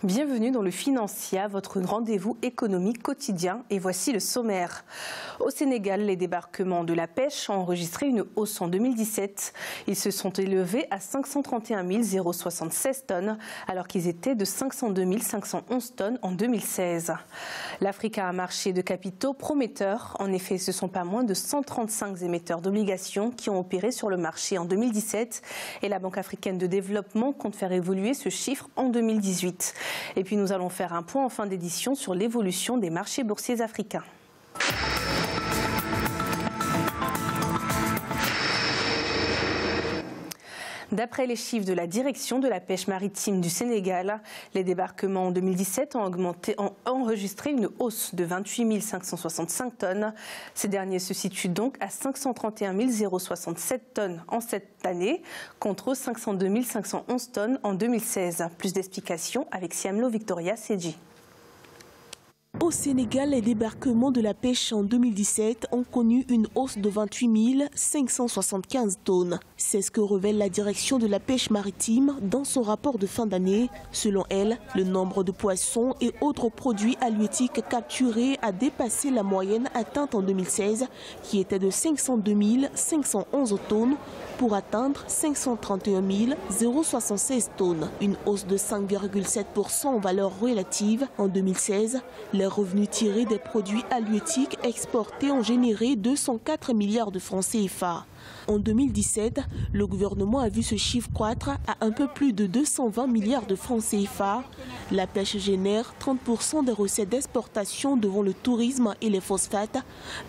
Bienvenue dans le Financial, votre rendez-vous économique quotidien. Et voici le sommaire. Au Sénégal, les débarquements de la pêche ont enregistré une hausse en 2017. Ils se sont élevés à 531 076 tonnes, alors qu'ils étaient de 502 511 tonnes en 2016. L'Afrique a un marché de capitaux prometteur. En effet, ce ne sont pas moins de 135 émetteurs d'obligations qui ont opéré sur le marché en 2017. Et la Banque africaine de développement compte faire évoluer ce chiffre en 2018. Et puis nous allons faire un point en fin d'édition sur l'évolution des marchés boursiers africains. D'après les chiffres de la direction de la pêche maritime du Sénégal, les débarquements en 2017 ont enregistré une hausse de 28 565 tonnes. Ces derniers se situent donc à 531 067 tonnes en cette année, contre 502 511 tonnes en 2016. Plus d'explications avec Siamlo Victoria Sedji. Au Sénégal, les débarquements de la pêche en 2017 ont connu une hausse de 28 575 tonnes. C'est ce que révèle la direction de la pêche maritime dans son rapport de fin d'année. Selon elle, le nombre de poissons et autres produits halieutiques capturés a dépassé la moyenne atteinte en 2016, qui était de 502 511 tonnes, pour atteindre 531 076 tonnes. Une hausse de 5,7% en valeur relative. En 2016, les revenus tirés des produits halieutiques exportés ont généré 204 milliards de francs CFA. En 2017, le gouvernement a vu ce chiffre croître à un peu plus de 220 milliards de francs CFA. La pêche génère 30% des recettes d'exportation devant le tourisme et les phosphates,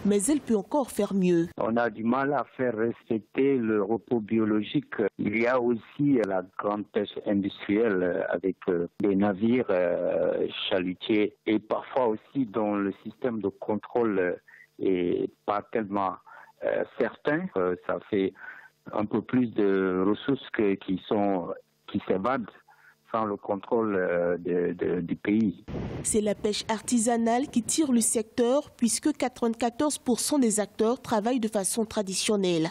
mais elle peut encore faire mieux. On a du mal à faire respecter le repos biologique. Il y a aussi la grande pêche industrielle avec des navires chalutiers et parfois aussi dont le système de contrôle est pas tellement certain. Ça fait un peu plus de ressources qui s'évadent sans le contrôle du pays. C'est la pêche artisanale qui tire le secteur puisque 94% des acteurs travaillent de façon traditionnelle.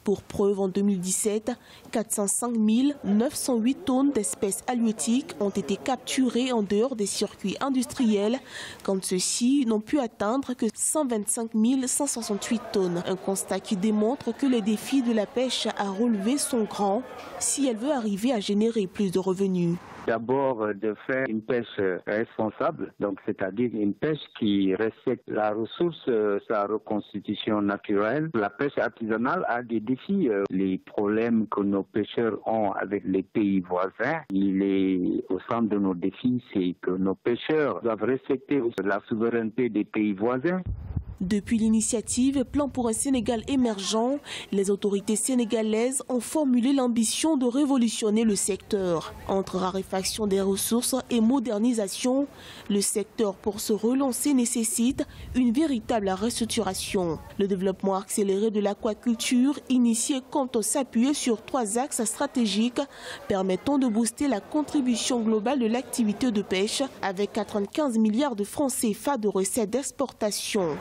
Pour preuve, en 2017, 405 908 tonnes d'espèces halieutiques ont été capturées en dehors des circuits industriels, quand ceux-ci n'ont pu atteindre que 125 168 tonnes. Un constat qui démontre que les défis de la pêche à relever sont grands si elle veut arriver à générer plus de revenus. D'abord, de faire une pêche responsable, donc c'est-à-dire une pêche qui respecte la ressource, sa reconstitution naturelle. La pêche artisanale a des défis. Les problèmes que nos pêcheurs ont avec les pays voisins, il est au centre de nos défis, c'est que nos pêcheurs doivent respecter la souveraineté des pays voisins. Depuis l'initiative Plan pour un Sénégal émergent, les autorités sénégalaises ont formulé l'ambition de révolutionner le secteur. Entre raréfaction des ressources et modernisation, le secteur pour se relancer nécessite une véritable restructuration. Le développement accéléré de l'aquaculture initié compte s'appuyer sur 3 axes stratégiques permettant de booster la contribution globale de l'activité de pêche avec 95 milliards de francs CFA de recettes d'exportation.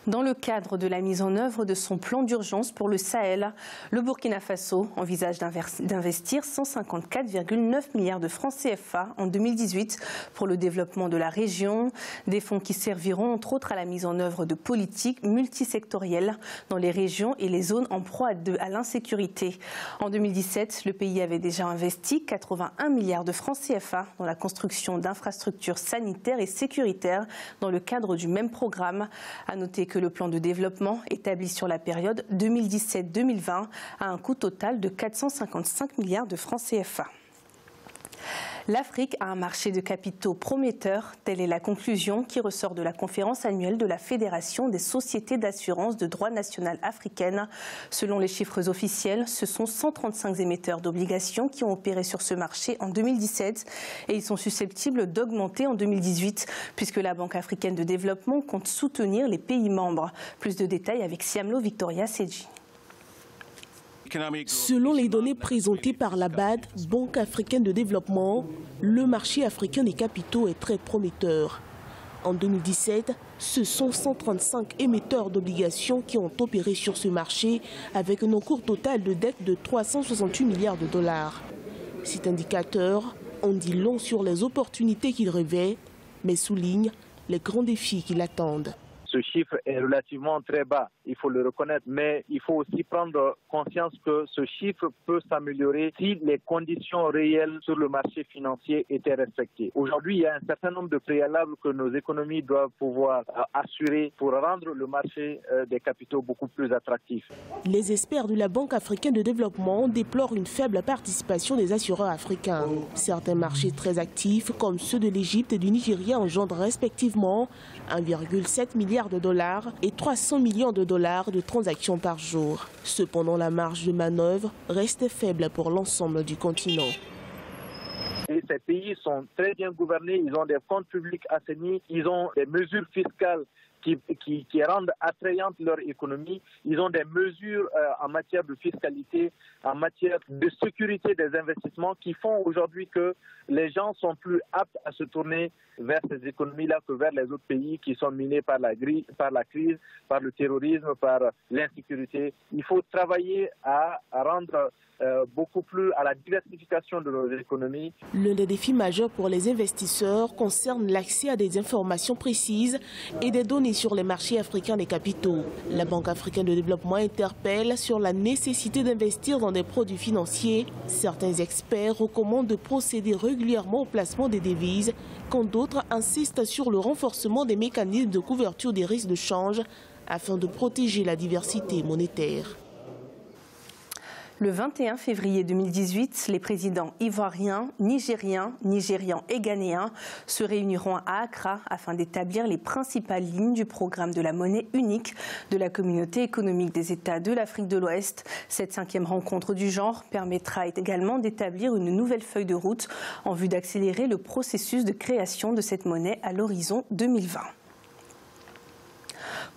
Dans le cadre de la mise en œuvre de son plan d'urgence pour le Sahel, le Burkina Faso envisage d'investir 154,9 milliards de francs CFA en 2018 pour le développement de la région, des fonds qui serviront entre autres à la mise en œuvre de politiques multisectorielles dans les régions et les zones en proie à l'insécurité. En 2017, le pays avait déjà investi 81 milliards de francs CFA dans la construction d'infrastructures sanitaires et sécuritaires dans le cadre du même programme. À noter que le plan de développement établi sur la période 2017-2020 a un coût total de 455 milliards de francs CFA. L'Afrique a un marché de capitaux prometteur. Telle est la conclusion qui ressort de la conférence annuelle de la Fédération des sociétés d'assurance de droit national africaine. Selon les chiffres officiels, ce sont 135 émetteurs d'obligations qui ont opéré sur ce marché en 2017 et ils sont susceptibles d'augmenter en 2018 puisque la Banque africaine de développement compte soutenir les pays membres. Plus de détails avec Siamlo Victoria Sedji. Selon les données présentées par la BAD, Banque africaine de développement, le marché africain des capitaux est très prometteur. En 2017, ce sont 135 émetteurs d'obligations qui ont opéré sur ce marché avec un encours total de dette de 368 milliards de dollars. Cet indicateur en dit long sur les opportunités qu'il revêt, mais souligne les grands défis qui l'attendent. Ce chiffre est relativement très bas, il faut le reconnaître, mais il faut aussi prendre conscience que ce chiffre peut s'améliorer si les conditions réelles sur le marché financier étaient respectées. Aujourd'hui, il y a un certain nombre de préalables que nos économies doivent pouvoir assurer pour rendre le marché des capitaux beaucoup plus attractif. Les experts de la Banque africaine de développement déplorent une faible participation des assureurs africains. Certains marchés très actifs, comme ceux de l'Égypte et du Nigeria, engendrent respectivement 1,7 milliard de dollars et 300 millions de dollars de transactions par jour. Cependant, la marge de manœuvre reste faible pour l'ensemble du continent. Et ces pays sont très bien gouvernés, ils ont des comptes publics assainis, ils ont des mesures fiscales qui rendent attrayante leur économie. Ils ont des mesures en matière de fiscalité, en matière de sécurité des investissements qui font aujourd'hui que les gens sont plus aptes à se tourner vers ces économies-là que vers les autres pays qui sont minés par la crise, par le terrorisme, par l'insécurité. Il faut travailler à rendre beaucoup plus à la diversification de nos économies. L'un des défis majeurs pour les investisseurs concerne l'accès à des informations précises et des données sur les marchés africains des capitaux. La Banque africaine de développement interpelle sur la nécessité d'investir dans des produits financiers. Certains experts recommandent de procéder régulièrement au placement des devises, quand d'autres insistent sur le renforcement des mécanismes de couverture des risques de change afin de protéger la diversité monétaire. Le 21 février 2018, les présidents ivoiriens, nigérians et ghanéens se réuniront à Accra afin d'établir les principales lignes du programme de la monnaie unique de la communauté économique des États de l'Afrique de l'Ouest. Cette 5e rencontre du genre permettra également d'établir une nouvelle feuille de route en vue d'accélérer le processus de création de cette monnaie à l'horizon 2020.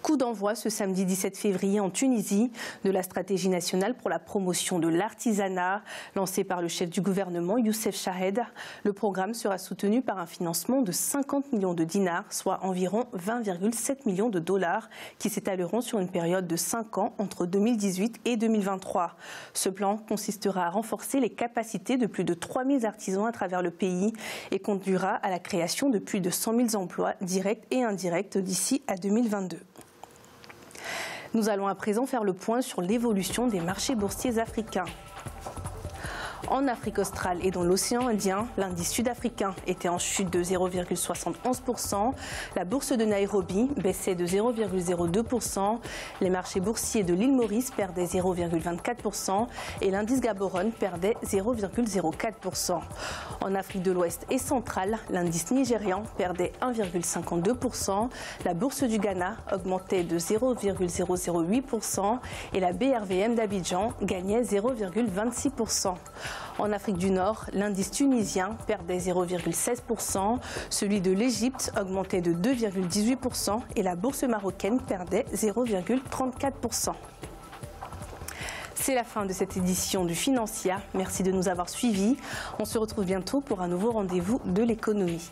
Coup d'envoi ce samedi 17 février en Tunisie de la stratégie nationale pour la promotion de l'artisanat lancée par le chef du gouvernement Youssef Chahed. Le programme sera soutenu par un financement de 50 millions de dinars, soit environ 20,7 millions de dollars qui s'étaleront sur une période de 5 ans entre 2018 et 2023. Ce plan consistera à renforcer les capacités de plus de 3000 artisans à travers le pays et conduira à la création de plus de 100 000 emplois directs et indirects d'ici à 2022. Nous allons à présent faire le point sur l'évolution des marchés boursiers africains. En Afrique australe et dans l'océan Indien, l'indice sud-africain était en chute de 0,71%. La bourse de Nairobi baissait de 0,02%. Les marchés boursiers de l'île Maurice perdaient 0,24% et l'indice Gaborone perdait 0,04%. En Afrique de l'Ouest et centrale, l'indice nigérian perdait 1,52%. La bourse du Ghana augmentait de 0,008% et la BRVM d'Abidjan gagnait 0,26%. En Afrique du Nord, l'indice tunisien perdait 0,16%, celui de l'Égypte augmentait de 2,18% et la bourse marocaine perdait 0,34%. C'est la fin de cette édition du Financia. Merci de nous avoir suivis. On se retrouve bientôt pour un nouveau rendez-vous de l'économie.